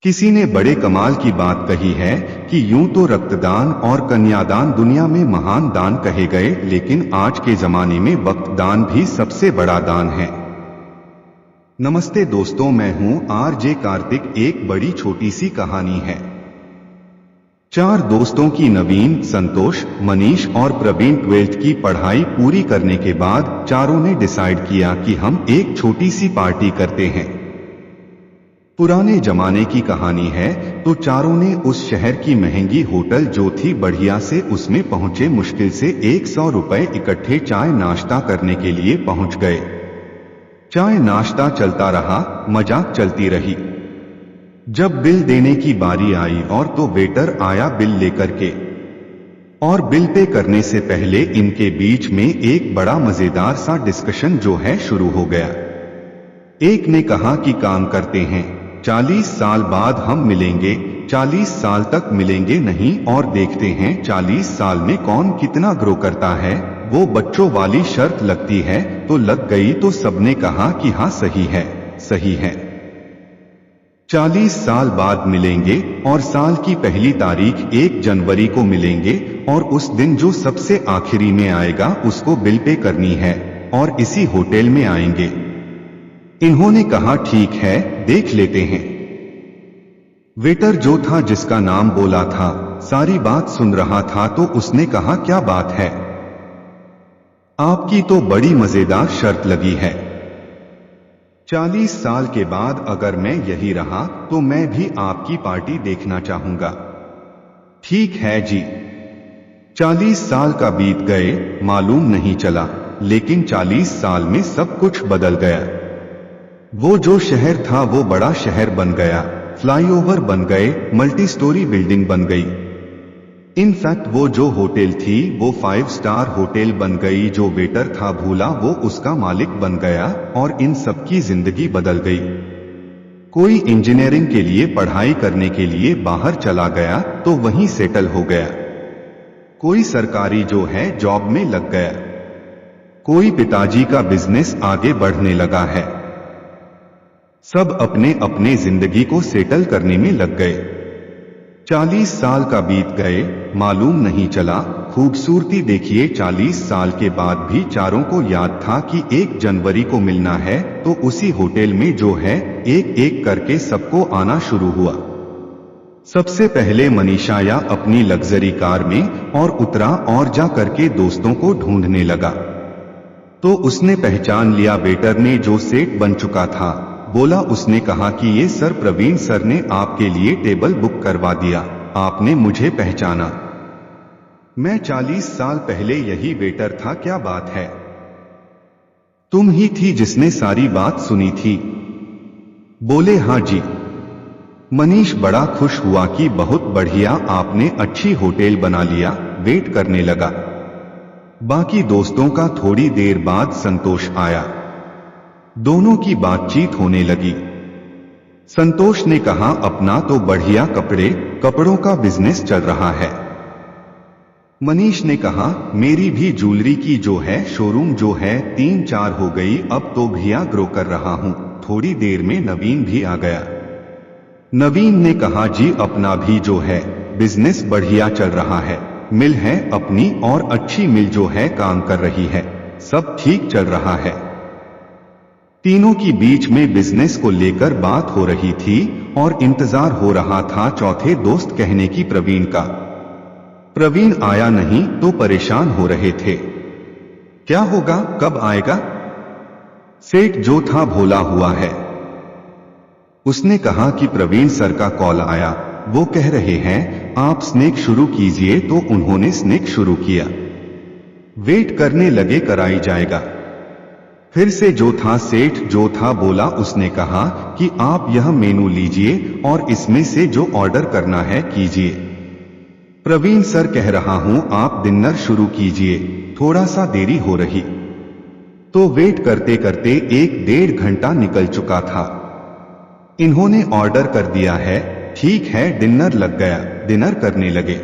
किसी ने बड़े कमाल की बात कही है कि यूं तो रक्तदान और कन्यादान दुनिया में महान दान कहे गए, लेकिन आज के जमाने में वक्त दान भी सबसे बड़ा दान है। नमस्ते दोस्तों, मैं हूं आरजे कार्तिक। एक बड़ी छोटी सी कहानी है। चार दोस्तों की नवीन, संतोष, मनीष और प्रवीण 12th की पढ़ाई पूरी करने के बाद चारों ने डिसाइड किया कि हम एक छोटी सी पार्टी करते हैं। पुराने जमाने की कहानी है। तो चारों ने उस शहर की महंगी होटल जो थी बढ़िया से, उसमें पहुंचे। मुश्किल से 100 रुपए इकट्ठे चाय नाश्ता करने के लिए पहुंच गए। चाय नाश्ता चलता रहा, मजाक चलती रही। जब बिल देने की बारी आई और तो वेटर आया बिल लेकर के, और बिल पे करने से पहले इनके बीच में एक बड़ा मजेदार सा डिस्कशन जो है शुरू हो गया। एक ने कहा कि काम करते हैं, 40 साल बाद हम मिलेंगे, 40 साल तक मिलेंगे नहीं और देखते हैं 40 साल में कौन कितना ग्रो करता है। वो बच्चों वाली शर्त लगती है तो लग गई। तो सबने कहा कि हाँ सही है, सही है। 40 साल बाद मिलेंगे और साल की पहली तारीख 1 जनवरी को मिलेंगे, और उस दिन जो सबसे आखिरी में आएगा उसको बिल पे करनी है, और इसी होटल में आएंगे। इन्होंने कहा ठीक है, देख लेते हैं। वेटर जो था, जिसका नाम बोला था, सारी बात सुन रहा था। तो उसने कहा क्या बात है, आपकी तो बड़ी मजेदार शर्त लगी है। 40 साल के बाद अगर मैं यही रहा तो मैं भी आपकी पार्टी देखना चाहूंगा। ठीक है जी। 40 साल का बीत गए, मालूम नहीं चला, लेकिन 40 साल में सब कुछ बदल गया। वो जो शहर था वो बड़ा शहर बन गया, फ्लाईओवर बन गए, मल्टी स्टोरी बिल्डिंग बन गई। इनफैक्ट वो जो होटल थी वो 5 स्टार होटल बन गई। जो वेटर था भूला वो उसका मालिक बन गया, और इन सबकी जिंदगी बदल गई। कोई इंजीनियरिंग के लिए पढ़ाई करने के लिए बाहर चला गया तो वहीं सेटल हो गया। कोई सरकारी जो है जॉब में लग गया। कोई पिताजी का बिजनेस आगे बढ़ने लगा है। सब अपने अपने जिंदगी को सेटल करने में लग गए। 40 साल का बीत गए, मालूम नहीं चला। खूबसूरती देखिए, 40 साल के बाद भी चारों को याद था कि 1 जनवरी को मिलना है। तो उसी होटल में जो है एक एक करके सबको आना शुरू हुआ। सबसे पहले मनीष आया अपनी लग्जरी कार में और उतरा और जा करके दोस्तों को ढूंढने लगा। तो उसने पहचान लिया वेटर ने, जो सेठ बन चुका था। बोला, उसने कहा कि ये सर प्रवीण सर ने आपके लिए टेबल बुक करवा दिया, आपने मुझे पहचाना। मैं 40 साल पहले यही वेटर था, क्या बात है। तुम ही थी जिसने सारी बात सुनी थी। बोले हाँ जी। मनीष बड़ा खुश हुआ कि बहुत बढ़िया, आपने अच्छी होटल बना लिया। वेट करने लगा। बाकी दोस्तों का थोड़ी देर बाद संतोष आया। दोनों की बातचीत होने लगी। संतोष ने कहा, अपना तो बढ़िया कपड़ों का बिजनेस चल रहा है। मनीष ने कहा, मेरी भी ज्वेलरी की जो है शोरूम जो है 3-4 हो गई, अब तो भैया ग्रो कर रहा हूं। थोड़ी देर में नवीन भी आ गया। नवीन ने कहा, जी अपना भी जो है बिजनेस बढ़िया चल रहा है। मिल है अपनी, और अच्छी मिल जो है काम कर रही है, सब ठीक चल रहा है। तीनों की बीच में बिजनेस को लेकर बात हो रही थी और इंतजार हो रहा था चौथे दोस्त कहने की, प्रवीण का। प्रवीण आया नहीं तो परेशान हो रहे थे। क्या होगा, कब आएगा। सेठ जो था भोला हुआ है। उसने कहा कि प्रवीण सर का कॉल आया, वो कह रहे हैं आप स्नेक शुरू कीजिए। तो उन्होंने स्नेक शुरू किया। वेट करने लगे, कराई जाएगा। फिर से जो था सेठ जो था बोला, उसने कहा कि आप यह मेनू लीजिए और इसमें से जो ऑर्डर करना है कीजिए। प्रवीण सर कह रहा हूं आप डिनर शुरू कीजिए, थोड़ा सा देरी हो रही। तो वेट करते करते 1-1.5 घंटा निकल चुका था। इन्होंने ऑर्डर कर दिया है, ठीक है। डिनर लग गया, डिनर करने लगे।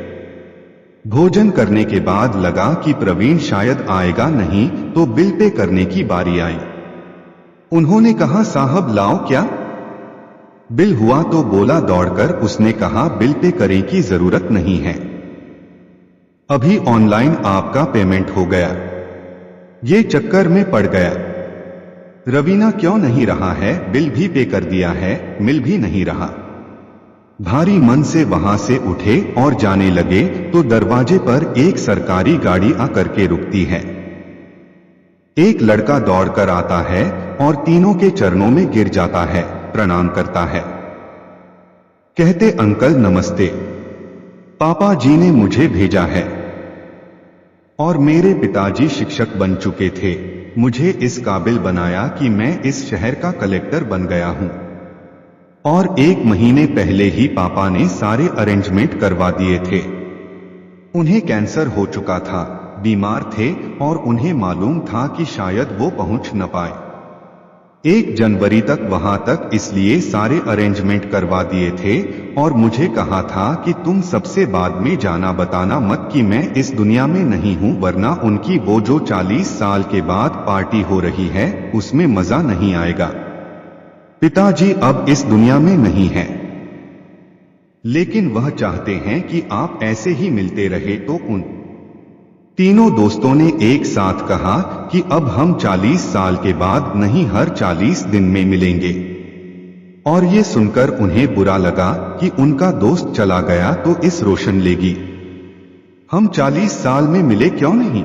भोजन करने के बाद लगा कि प्रवीण शायद आएगा नहीं, तो बिल पे करने की बारी आई। उन्होंने कहा, साहब लाओ क्या। बिल हुआ तो बोला दौड़कर, उसने कहा बिल पे करें की जरूरत नहीं है, अभी ऑनलाइन आपका पेमेंट हो गया। ये चक्कर में पड़ गया। रवीना क्यों नहीं रहा है, बिल भी पे कर दिया है, मिल भी नहीं रहा। भारी मन से वहां से उठे और जाने लगे तो दरवाजे पर एक सरकारी गाड़ी आकर के रुकती है। एक लड़का दौड़कर आता है और तीनों के चरणों में गिर जाता है, प्रणाम करता है। कहते अंकल नमस्ते, पापा जी ने मुझे भेजा है और मेरे पिताजी शिक्षक बन चुके थे, मुझे इस काबिल बनाया कि मैं इस शहर का कलेक्टर बन गया हूं। और 1 महीने पहले ही पापा ने सारे अरेंजमेंट करवा दिए थे। उन्हें कैंसर हो चुका था, बीमार थे और उन्हें मालूम था कि शायद वो पहुंच न पाए। 1 जनवरी तक वहां तक इसलिए सारे अरेंजमेंट करवा दिए थे और मुझे कहा था कि तुम सबसे बाद में जाना बताना मत कि मैं इस दुनिया में नहीं हूं, वरना उनकी वो जो 40 साल के बाद पार्टी हो रही है उसमें मजा नहीं आएगा। पिताजी अब इस दुनिया में नहीं हैं, लेकिन वह चाहते हैं कि आप ऐसे ही मिलते रहे। तो उन तीनों दोस्तों ने एक साथ कहा कि अब हम 40 साल के बाद नहीं, हर 40 दिन में मिलेंगे। और ये सुनकर उन्हें बुरा लगा कि उनका दोस्त चला गया तो इस रोशन लेगी। हम 40 साल में मिले क्यों नहीं।